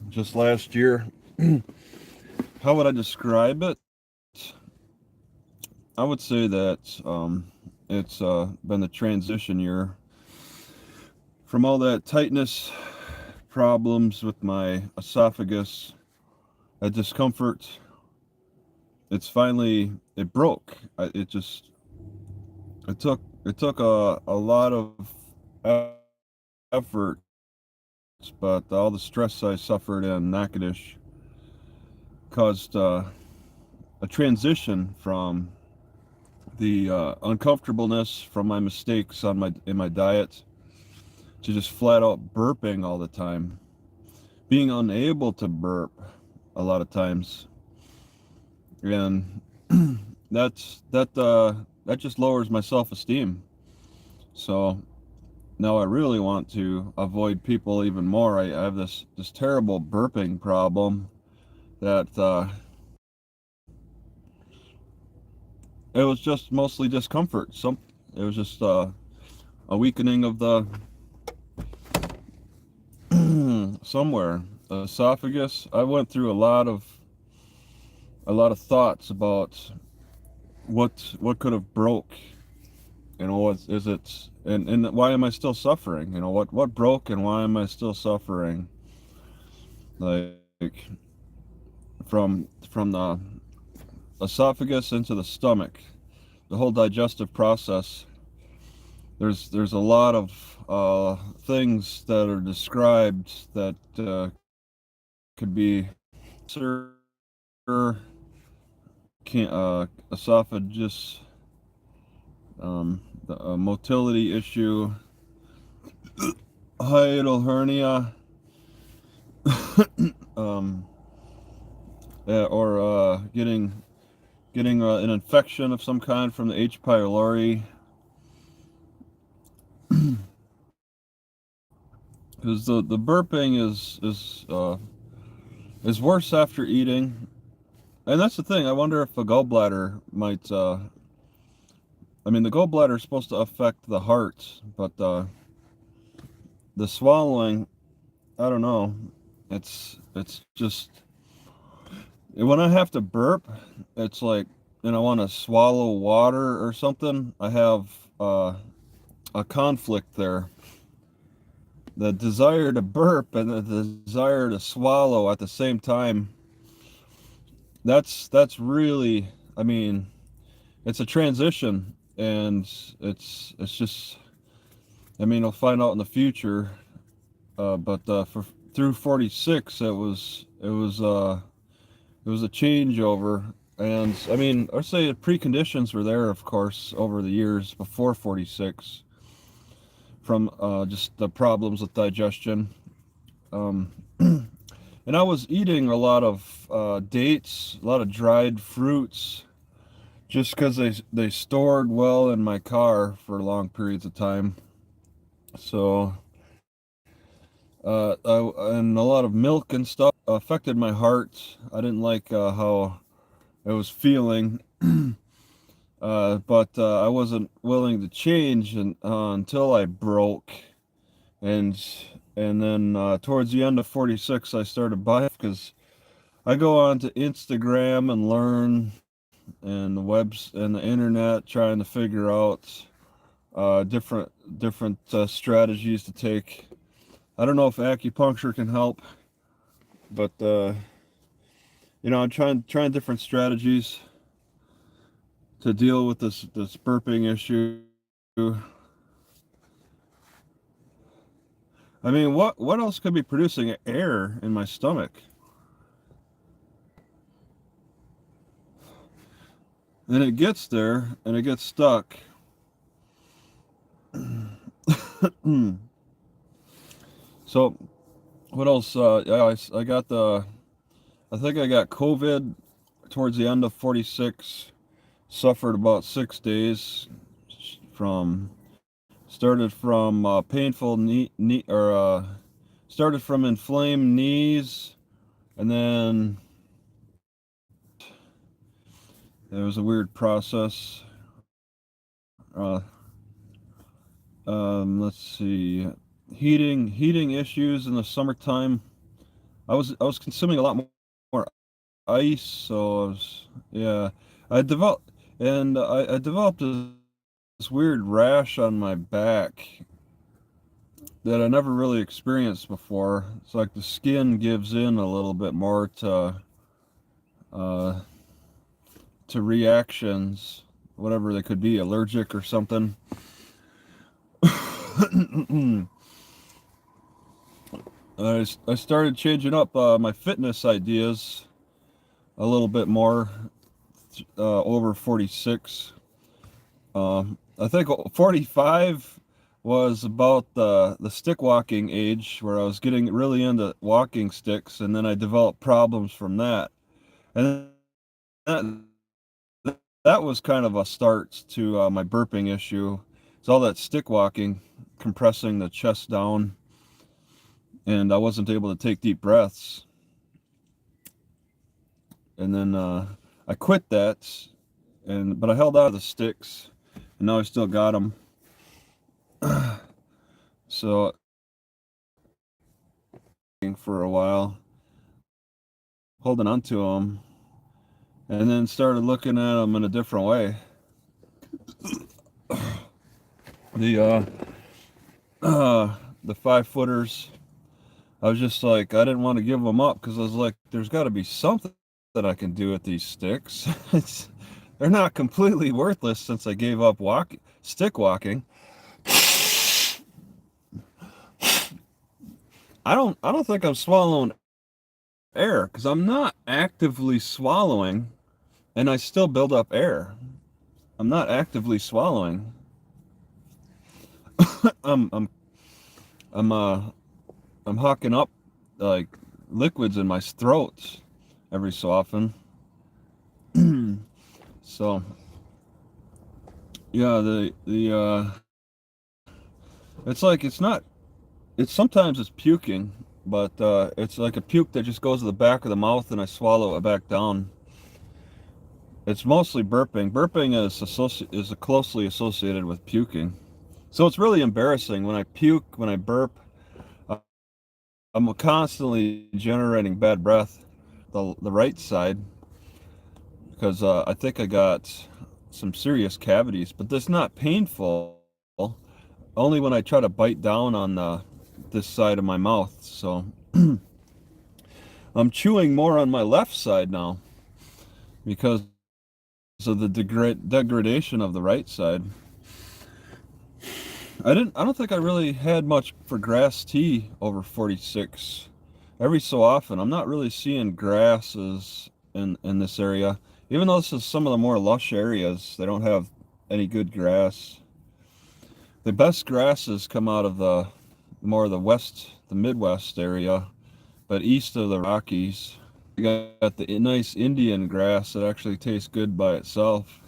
just last year. How would I describe it? I would say that it's been the transition year from all that tightness problems with my esophagus, that discomfort. It broke. It took a lot of effort, but all the stress I suffered in Natchitoches caused a transition from the uncomfortableness from my mistakes in my diet to just flat out burping all the time, being unable to burp a lot of times, and that just lowers my self-esteem. So now I really want to avoid people even more. I have this terrible burping problem that it was just mostly discomfort. It was just a weakening of the somewhere esophagus. I went through a lot of thoughts about what could have broke. What is it, and why am I still suffering? What broke and why am I still suffering? Like from the esophagus into the stomach, the whole digestive process. There's a lot of things that are described that could be esophagus, the motility issue, hiatal hernia, um, or getting an infection of some kind from the H. pylori. Because the burping is worse after eating, and that's the thing. I wonder if the gallbladder might. I mean, the gallbladder is supposed to affect the heart, but the swallowing, I don't know. It's just when I have to burp, it's like, and I want to swallow water or something. I have a conflict there. The desire to burp and the desire to swallow at the same time. That's really. I mean, it's a transition, and it's just. I mean, I'll find out in the future. But for through 46, it was a changeover, and I mean, I'd say the preconditions were there, of course, over the years before 46, from just the problems with digestion. Um, and I was eating a lot of dates, a lot of dried fruits, just because they stored well in my car for long periods of time. So, and a lot of milk and stuff affected my heart. I didn't like how it was feeling, but I wasn't willing to change until I broke, and then towards the end of 46, I started buying because I go on to Instagram and learn, and the webs and the internet, trying to figure out different strategies to take. I don't know if acupuncture can help, but I'm trying different strategies to deal with this burping issue. I mean, what else could be producing air in my stomach? And it gets there and it gets stuck. So what else? Yeah, I got I think I got COVID towards the end of 46. Suffered about 6 days from started from painful knee or started from inflamed knees, and then it was a weird process. Uh, let's see, heating issues in the summertime. I was consuming a lot more ice, so I was, yeah. I developed I developed this weird rash on my back that I never really experienced before. It's like the skin gives in a little bit more uh, to reactions, whatever they could be, allergic or something. I started changing up my fitness ideas a little bit more over 46. I think 45 was about the stick walking age where I was getting really into walking sticks, and then I developed problems from that. And that, that was kind of a start to my burping issue. It's all that stick walking, compressing the chest down, and I wasn't able to take deep breaths. And then I quit that, but I held out of the sticks, and now I still got them. So for a while, holding on to them, and then started looking at them in a different way. The the 5 footers, I was just like, I didn't want to give them up because I was like, there's got to be something that I can do with these sticks. They're not completely worthless since I gave up stick walking. I don't think I'm swallowing air because I'm not actively swallowing, and I still build up air. I'm not actively swallowing. I'm I'm I'm I'm hawking up like liquids in my throat every so often. So yeah, the it's like it's sometimes it's puking, but it's like a puke that just goes to the back of the mouth and I swallow it back down. It's mostly burping. Burping is closely associated with puking. So it's really embarrassing when I puke, when I burp. uh, I'm constantly generating bad breath, the right side, because I think I got some serious cavities, but that's not painful. Only when I try to bite down on this side of my mouth. So I'm chewing more on my left side now because of the degradation of the right side. I don't think I really had much for grass tea over 46. Every so often, I'm not really seeing grasses in this area. Even though this is some of the more lush areas, they don't have any good grass. The best grasses come out of the more of the Midwest area, but east of the Rockies. You got the nice Indian grass that actually tastes good by itself.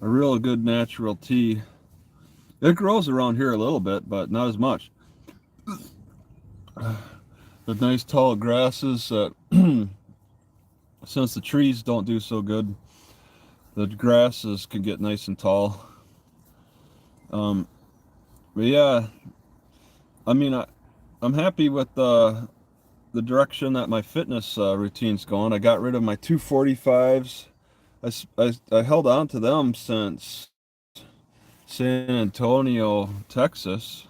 A real good natural tea. It grows around here a little bit, but not as much. The nice tall grasses that, since the trees don't do so good, the grasses can get nice and tall. Um, but yeah, I mean, I'm happy with the direction that my fitness routine's going. I got rid of my 245s. I held on to them since San Antonio, Texas.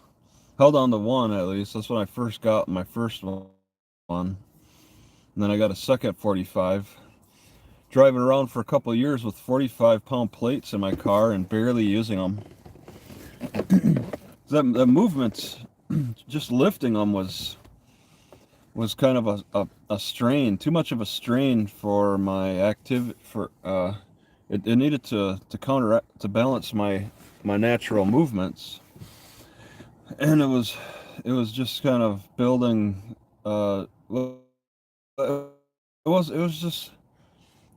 Held on to one at least. That's when I first got my first one. And then I got a second 45. Driving around for a couple of years with 45-pound plates in my car and barely using them. That movement, just lifting them was kind of a strain, too much of a strain for my activity. It needed to counteract, to balance my natural movements, and it was just kind of building. Well, it was just,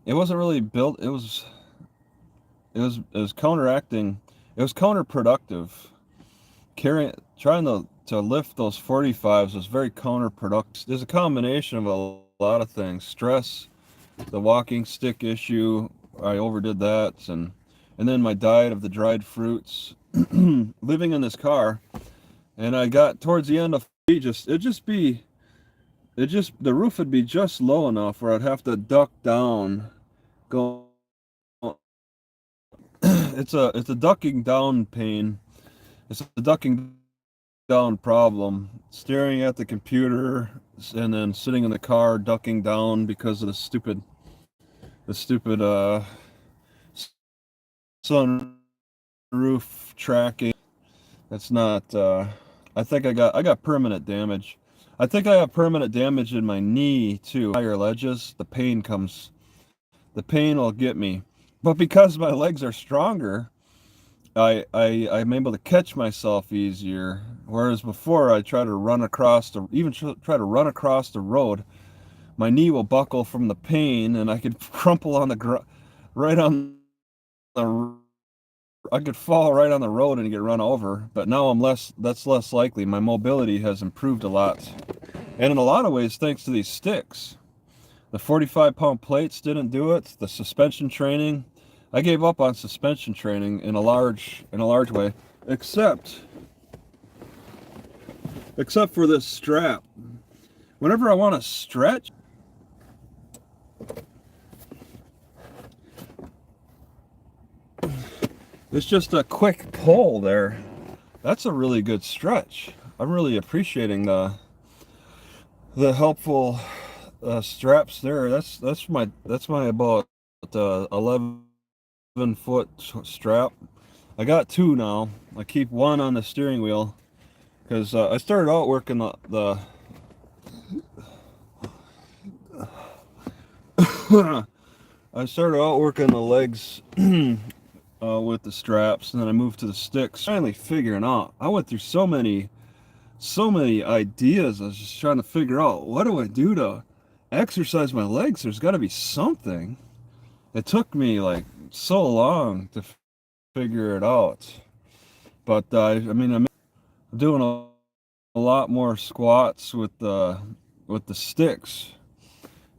it wasn't really built. It was counteracting. It was counterproductive. Trying to lift those 45s was very counterproductive. There's a combination of a lot of things. Stress, the walking stick issue, I overdid that, and then my diet of the dried fruits, living in this car, and I got towards the end of it just be the roof would be just low enough where I'd have to duck down. Go. It's a ducking down pain. It's a ducking down problem. Staring at the computer and then sitting in the car ducking down because of the stupid sunroof tracking. That's not I think I got permanent damage. I think I have permanent damage in my knee too. Higher ledges, the pain will get me. But because my legs are stronger, I'm able to catch myself easier. Whereas before I try to run across try to run across the road, my knee will buckle from the pain and I could crumple on the right on the I could fall right on the road and get run over. But now that's less likely. My mobility has improved a lot. And in a lot of ways thanks to these sticks. The 45-pound plates didn't do it. The suspension training, I gave up on suspension training in a large way, except for this strap. Whenever I want to stretch, it's just a quick pull there. That's a really good stretch. I'm really appreciating the helpful straps there. That's my about 11-foot strap. I got two now. I keep one on the steering wheel because I started out working the I started out working the legs with the straps, and then I moved to the sticks. Finally figuring out. I went through so many ideas. I was just trying to figure out, what do I do to exercise my legs? There's got to be something. It took me like so long to figure it out. But I mean, I'm doing a lot more squats with the sticks,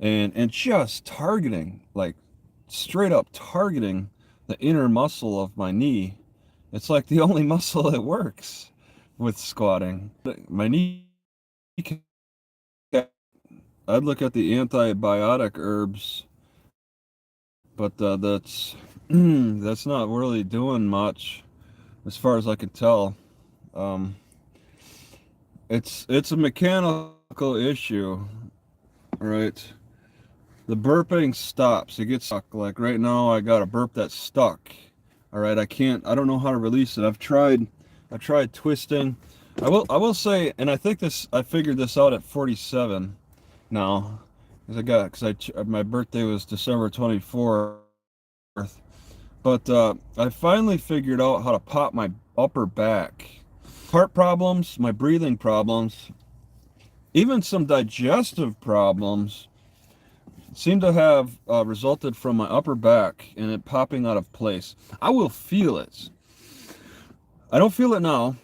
and just targeting, like straight up targeting the inner muscle of my knee. It's like the only muscle that works with squatting. My knee, I'd look at the antibiotic herbs, but that's not really doing much as far as I can tell. Um, it's a mechanical issue, right? The burping stops. It gets stuck. Like right now, I got a burp that's stuck. All right, I don't know how to release it. I've tried twisting. I will say, and I figured this out at 47 now, my birthday was December 24th. But I finally figured out how to pop my upper back. Heart problems, my breathing problems, even some digestive problems seem to have resulted from my upper back and it popping out of place. I will feel it. I don't feel it now,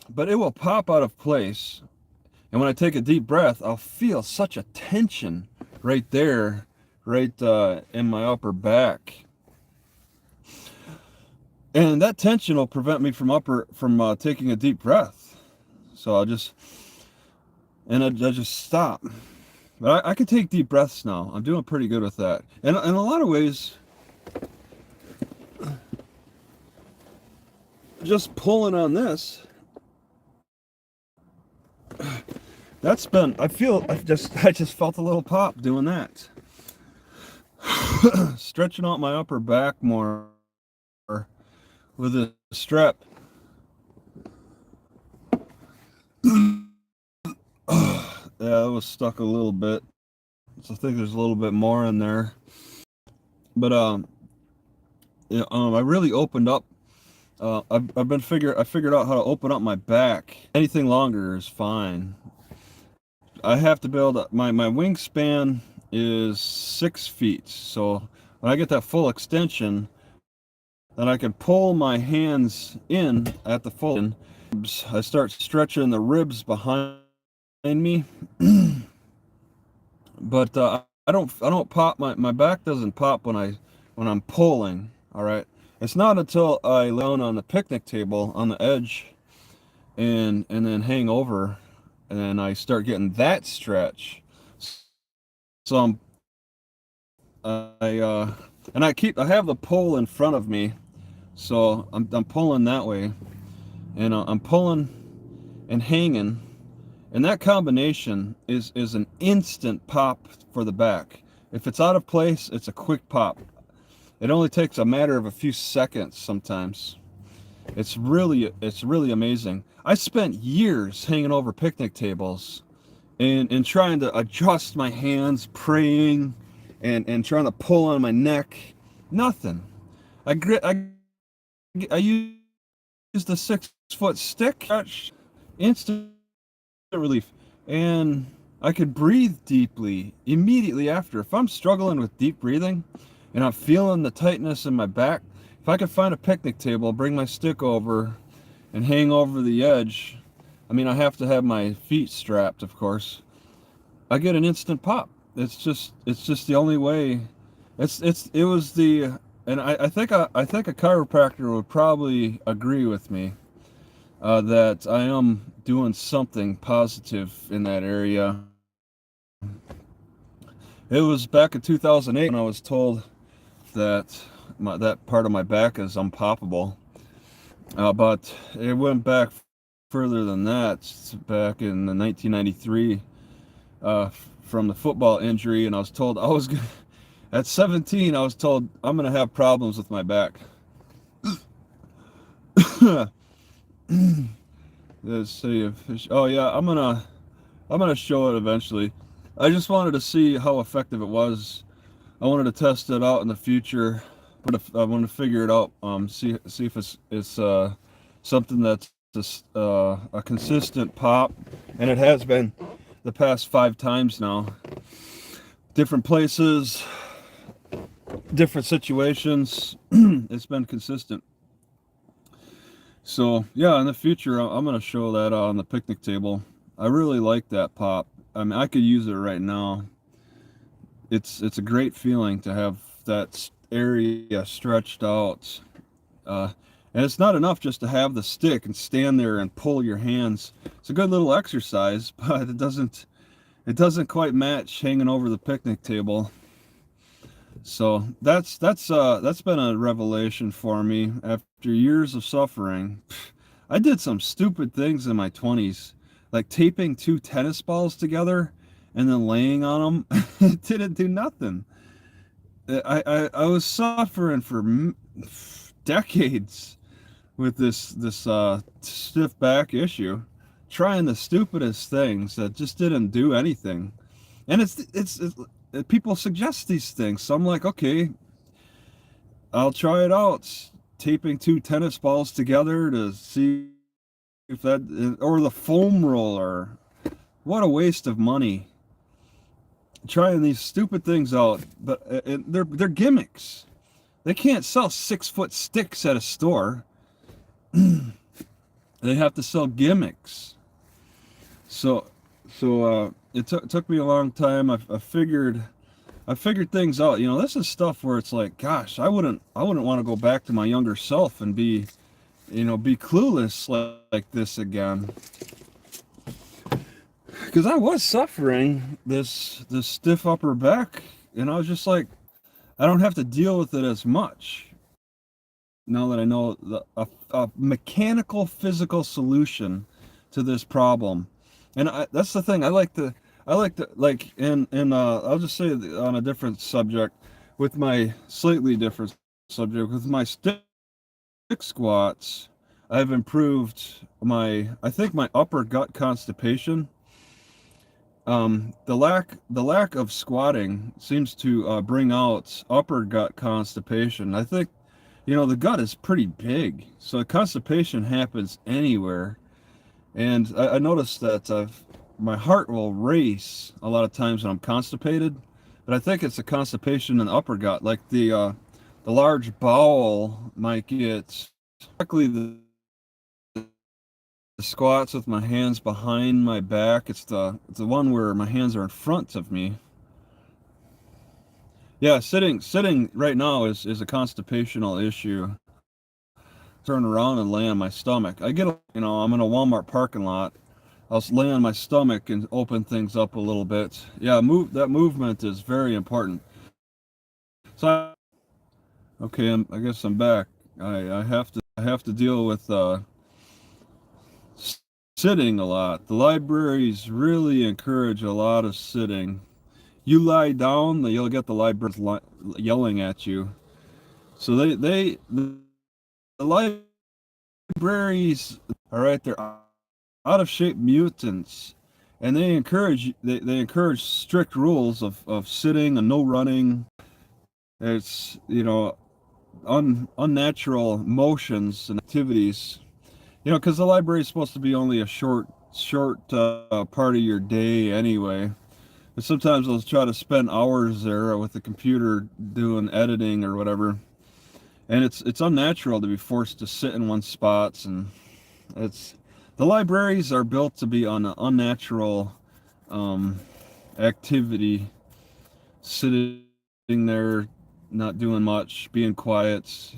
but it will pop out of place. And when I take a deep breath, I'll feel such a tension right there, right in my upper back. And that tension will prevent me from taking a deep breath. So I just stop. But I can take deep breaths now. I'm doing pretty good with that. And in a lot of ways, just pulling on this, I just felt a little pop doing that. Stretching out my upper back more with a strap. Yeah, it was stuck a little bit. So I think there's a little bit more in there. But I really opened up. I figured out how to open up my back. Anything longer is fine. I have to build my wingspan is 6 feet. So when I get that full extension, then I can pull my hands in at the full end. I start stretching the ribs behind me. But I don't pop, my back doesn't pop when I'm pulling. All right, it's not until I lay down on the picnic table on the edge and then hang over and I start getting that stretch. So I have the pole in front of me, so I'm pulling that way, and I'm pulling and hanging, and that combination is an instant pop for the back. If it's out of place, it's a quick pop. It only takes a matter of a few seconds sometimes. It's really amazing. I spent years hanging over picnic tables and trying to adjust my hands, praying, and trying to pull on my neck. Nothing. I used a 6 foot stick, instant relief, and I could breathe deeply immediately after. If I'm struggling with deep breathing and I'm feeling the tightness in my back, if I could find a picnic table, bring my stick over and hang over the edge, I mean, I have to have my feet strapped, of course. I get an instant pop. It's just the only way. It was the, and I think a chiropractor would probably agree with me, that I am doing something positive in that area. It was back in 2008 when I was told that that part of my back is unpoppable. But it went back further than that. It's back in 1993, from the football injury, and I was told at 17, I was told I'm gonna have problems with my back. Let's see if, oh yeah, I'm gonna show it eventually. I just wanted to see how effective it was. I wanted to test it out in the future, but if I want to figure it out, see if it's something that's a consistent pop, and it has been the past 5 times now. Different places, different situations. It's been consistent. So yeah, in the future, I'm gonna show that on the picnic table. I really like that pop. I mean, I could use it right now. It's a great feeling to have that area stretched out. Uh, and it's not enough just to have the stick and stand there and pull your hands. It's a good little exercise, but it doesn't quite match hanging over the picnic table. So that's been a revelation for me after years of suffering. I did some stupid things in my 20s, like taping 2 tennis balls together and then laying on them. It didn't do nothing. I was suffering for decades with this stiff back issue, trying the stupidest things that just didn't do anything. And it's people suggest these things, so I'm like, okay, I'll try it out. Taping 2 tennis balls together to see if that, or the foam roller. What a waste of money trying these stupid things out, but they're gimmicks. They can't sell 6 foot sticks at a store. They have to sell gimmicks. So it took me a long time. I figured things out. This is stuff where it's like, gosh, I wouldn't want to go back to my younger self and be clueless like this again. Because I was suffering this stiff upper back, and I was just like, I don't have to deal with it as much now that I know a mechanical physical solution to this problem. And that's the thing. I like to and I'll just say on a different subject, with my slightly different subject, with my stick squats, I've improved I think my upper gut constipation. The lack of squatting seems to bring out upper gut constipation. I think, the gut is pretty big, so constipation happens anywhere. And I noticed that my heart will race a lot of times when I'm constipated, but I think it's a constipation in the upper gut. Like the large bowel might get, luckily the squats with my hands behind my back. It's the one where my hands are in front of me. Yeah, sitting right now is a constipational issue. Turn around and lay on my stomach. I'm in a Walmart parking lot, I'll lay on my stomach and open things up a little bit. Yeah, that movement is very important. So okay, I guess I'm back. I have to deal with sitting a lot. The libraries really encourage a lot of sitting. You lie down, you'll get the librarians yelling at you. So the libraries, all right, they're out of shape mutants, and they encourage strict rules of sitting and no running. It's, you know, unnatural motions and activities. You know, because the library is supposed to be only a short part of your day anyway. But sometimes I'll try to spend hours there with the computer doing editing or whatever, and it's unnatural to be forced to sit in one spot. And it's the libraries are built to be on an unnatural activity, sitting there, not doing much, being quiet,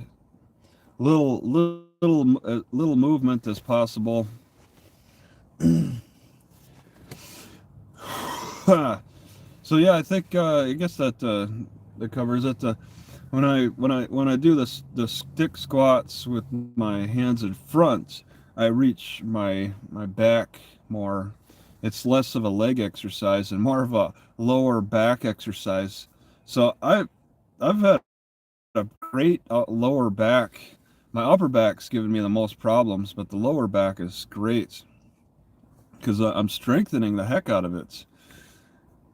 little movement as possible. So yeah, I think I guess that covers it. When I do the stick squats with my hands in front, I reach my back more. It's less of a leg exercise and more of a lower back exercise. So I've had a great lower back. My upper back's given me the most problems, but the lower back is great because I'm strengthening the heck out of it.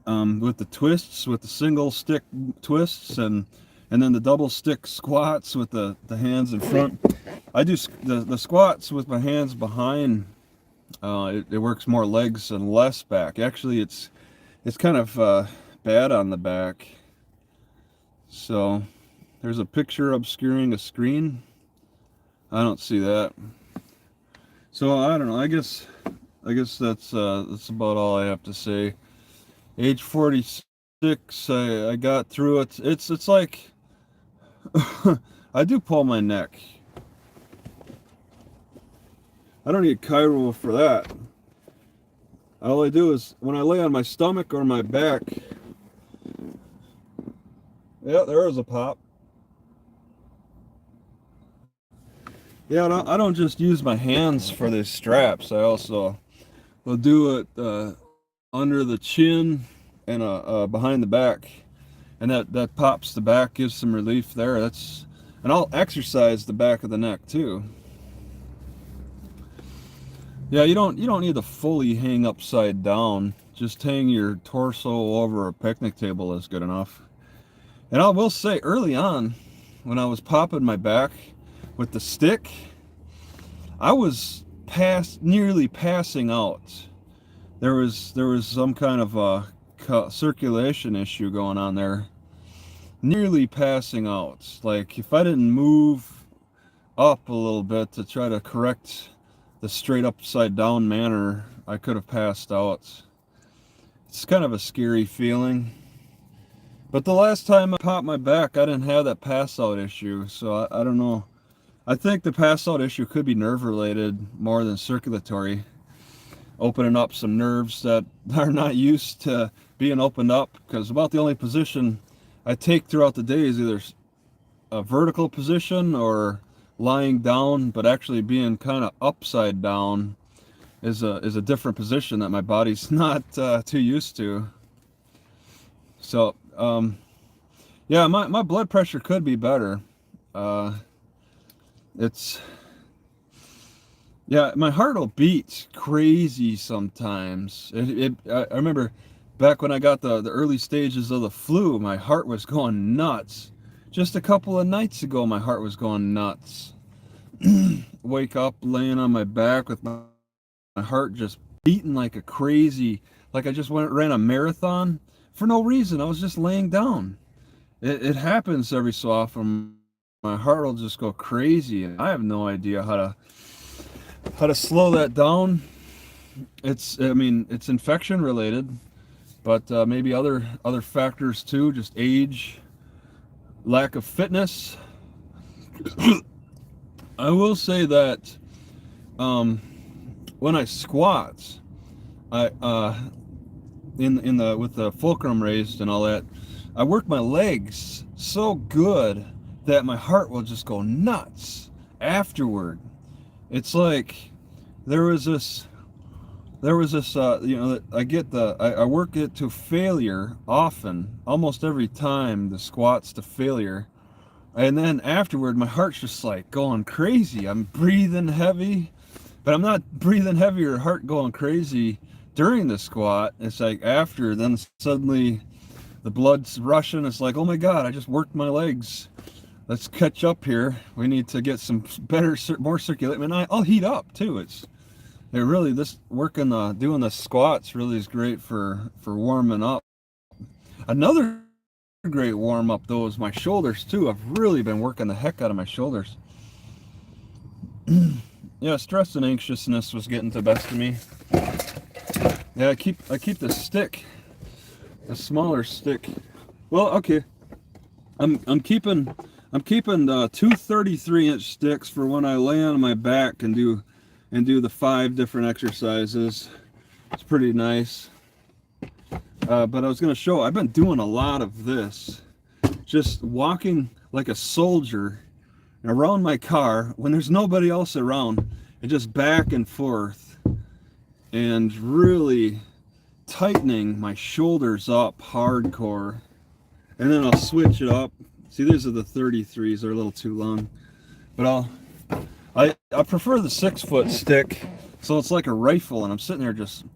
With the twists, with the single stick twists, and then the double stick squats with the hands in front. I do the squats with my hands behind. It works more legs and less back. Actually, it's kind of bad on the back. So there's a picture obscuring a screen. I don't see that. So I don't know. I guess that's about all I have to say. Age 46, I got through it. It's like I do pull my neck. I don't need chiro for that. All I do is when I lay on my stomach or my back. Yeah, there was a pop. Yeah, I don't just use my hands for these straps. I also will do it under the chin and behind the back, and that pops the back, gives some relief there. And I'll exercise the back of the neck too. Yeah, you don't need to fully hang upside down. Just hang your torso over a picnic table is good enough. And I will say, early on, when I was popping my back with the stick, I was nearly passing out. There was some kind of a circulation issue going on there. Nearly passing out. Like if I didn't move up a little bit to try to correct the straight upside down manner, I could have passed out. It's kind of a scary feeling. But the last time I popped my back, I didn't have that pass out issue, so I don't know. I think the pass out issue could be nerve related more than circulatory. Opening up some nerves that are not used to being opened up, because about the only position I take throughout the day is either a vertical position or lying down, but actually being kind of upside down is a different position that my body's not too used to. So yeah, my blood pressure could be better. It's Yeah, my heart will beat crazy sometimes. I remember back when I got the early stages of the flu, my heart was going nuts. Just a couple of nights ago, my heart was going nuts. Wake up laying on my back with my heart just beating like a crazy, like I just ran a marathon for no reason. I was just laying down. It happens every so often. My heart will just go crazy, and I have no idea how to slow that down. I mean, it's infection related, but maybe other factors too, just age, lack of fitness. I will say that when I squat, I in the with the fulcrum raised and all that, I work my legs so good that my heart will just go nuts afterward. It's like there was this you know, I work it to failure often, almost every time, the squats to failure. And then afterward, my heart's just like going crazy. I'm breathing heavy, but I'm not breathing heavy or heart going crazy during the squat. It's like after, then suddenly the blood's rushing. It's like, oh my God, I just worked my legs. Let's catch up here. We need to get some better, more circulation. And I'll heat up too. It really, this working, doing the squats really is great for warming up. Another great warm up though is my shoulders too. I've really been working the heck out of my shoulders. Yeah, stress and anxiousness was getting the best of me. Yeah, I keep the stick, a smaller stick. Well, okay, I'm keeping two 33-inch sticks for when I lay on my back and do the 5 different exercises. It's pretty nice. But I was going to show, I've been doing a lot of this, just walking like a soldier around my car when there's nobody else around, and just back and forth, and really tightening my shoulders up hardcore. And then I'll switch it up. See, these are the 33s, they're a little too long, but I prefer the 6-foot stick, so it's like a rifle, and I'm sitting there just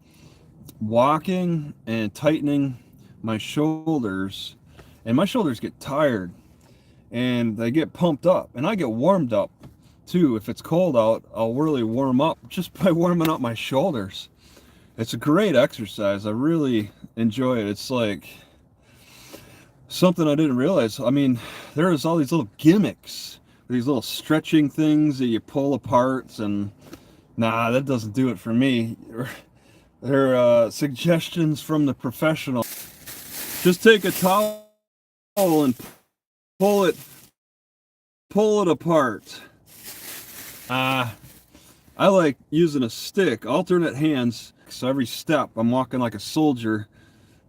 walking and tightening my shoulders, and my shoulders get tired and they get pumped up, and I get warmed up too. If it's cold out, I'll really warm up just by warming up my shoulders. It's a great exercise. I really enjoy it. It's like something I didn't realize. I mean, there's all these little gimmicks, these little stretching things that you pull apart, and nah, that doesn't do it for me. They're suggestions from the professional. Just take a towel and pull it apart. I like using a stick, alternate hands, so every step I'm walking like a soldier,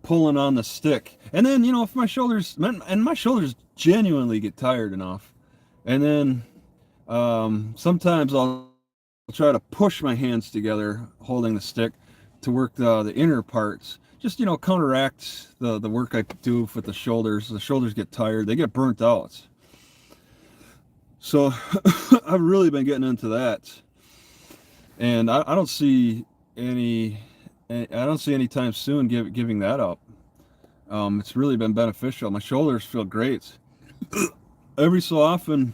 pulling on the stick. And then, you know, if my shoulders genuinely get tired enough, and then sometimes I'll try to push my hands together holding the stick to work the inner parts, just, you know, counteract the work I do with the shoulders. The shoulders get tired, they get burnt out. So I've really been getting into that, and I don't see any time soon giving that up. It's really been beneficial. My shoulders feel great. Every so often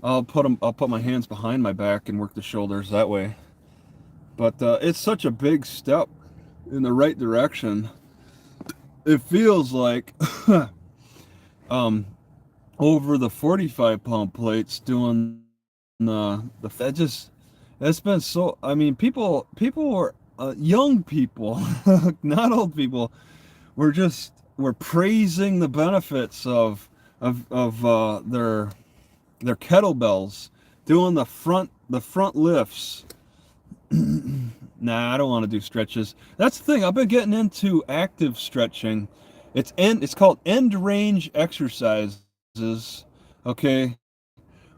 I'll put my hands behind my back and work the shoulders that way. But it's such a big step in the right direction. It feels like over the 45-pound plates doing that's been so, I mean, people were young people, not old people, were praising the benefits of their kettlebells, doing the front lifts. Nah, I don't want to do stretches. That's the thing. I've been getting into active stretching. It's called end range exercises. Okay,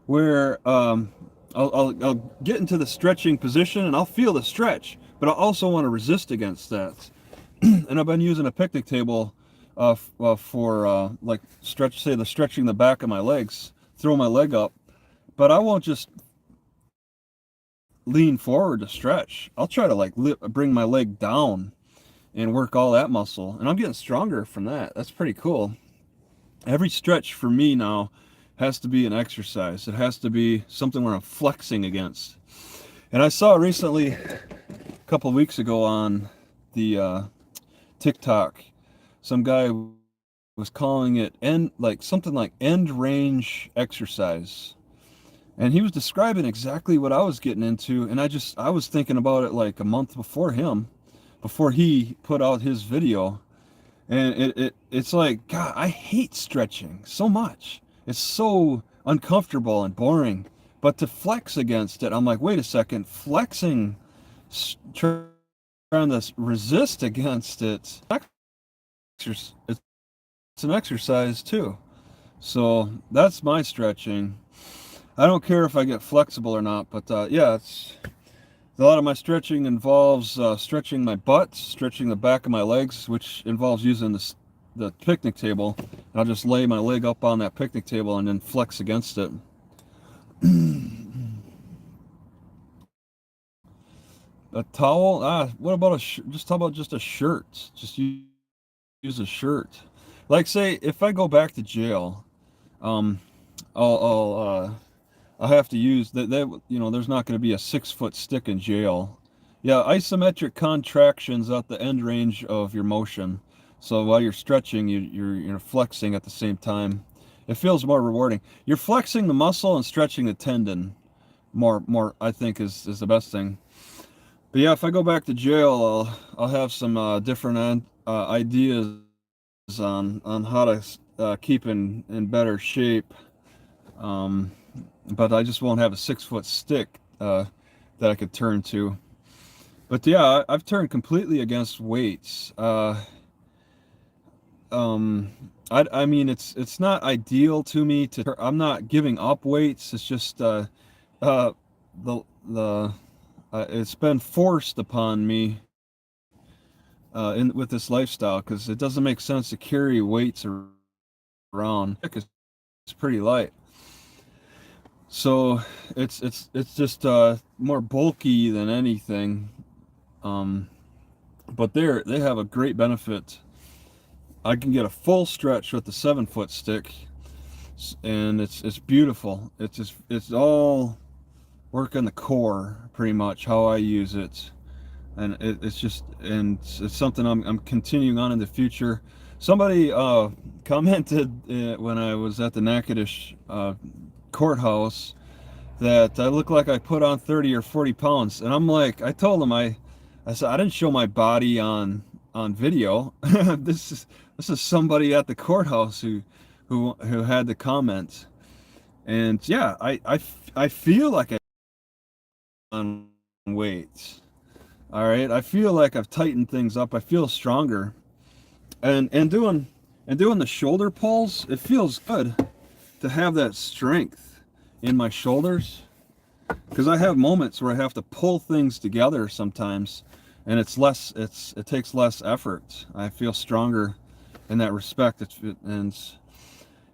where I'll get into the stretching position and I'll feel the stretch, but I also want to resist against that. And I've been using a picnic table for like stretching the back of my legs, throw my leg up, but I won't just lean forward to stretch. I'll try to like bring my leg down and work all that muscle, and I'm getting stronger from that. That's pretty cool. Every stretch for me now has to be an exercise. It has to be something where I'm flexing against. And I saw recently, a couple of weeks ago on the TikTok, some guy was calling it something like end range exercise. And he was describing exactly what I was getting into, and I was thinking about it like a month before he put out his video. And it's like, God, I hate stretching so much. It's so uncomfortable and boring. But to flex against it, I'm like, wait a second, flexing, trying trying to resist against it. It's an exercise too. So that's my stretching. I don't care if I get flexible or not, but yeah, it's a lot of my stretching involves stretching my butt, stretching the back of my legs, which involves using the picnic table. And I'll just lay my leg up on that picnic table and then flex against it. A towel? What about just how about just a shirt? Just use a shirt. Like say if I go back to jail, um, I'll have to use that. You know, there's not going to be a 6-foot stick in jail. Yeah, isometric contractions at the end range of your motion. So while you're stretching, you're flexing at the same time. It feels more rewarding. You're flexing the muscle and stretching the tendon. More I think is the best thing. But yeah, if I go back to jail, I'll have some different ideas on how to keep in better shape. But I just won't have a 6-foot stick that I could turn to. But yeah, I've turned completely against weights. I mean, it's not ideal to me to. I'm not giving up weights. It's just the the it's been forced upon me in with this lifestyle because it doesn't make sense to carry weights around. It's pretty light. So it's just more bulky than anything. But they have a great benefit. I can get a full stretch with the 7-foot stick, and it's beautiful. It's all work on the core pretty much how I use it, and it's something I'm continuing on in the future. Somebody commented when I was at the Natchitoches courthouse that I look like I put on 30 or 40 pounds. And I'm like, I told him, I said, I didn't show my body on video. This is somebody at the courthouse who had the comment. And yeah, I feel like I on weight. All right. I feel like I've tightened things up. I feel stronger. And doing the shoulder pulls, it feels good to have that strength in my shoulders, because I have moments where I have to pull things together sometimes, and it takes less effort. I feel stronger in that respect. And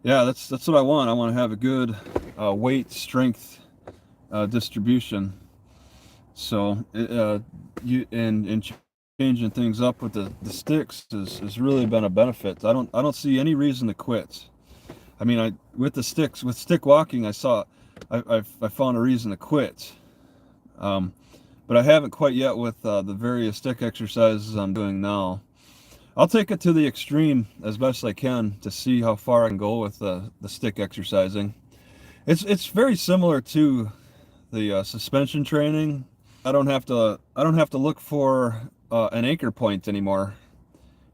yeah, that's what I want. I want to have a good weight strength distribution. So changing things up with the sticks has really been a benefit. I don't see any reason to quit. I mean, with stick walking, I found a reason to quit. But I haven't quite yet with the various stick exercises I'm doing now. I'll take it to the extreme as best I can to see how far I can go with the stick exercising. It's very similar to the suspension training. I don't have to look for an anchor point anymore,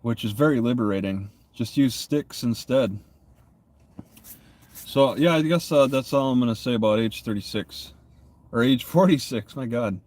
which is very liberating. Just use sticks instead. So yeah, I guess that's all I'm gonna say about age 36 or age 46. My God.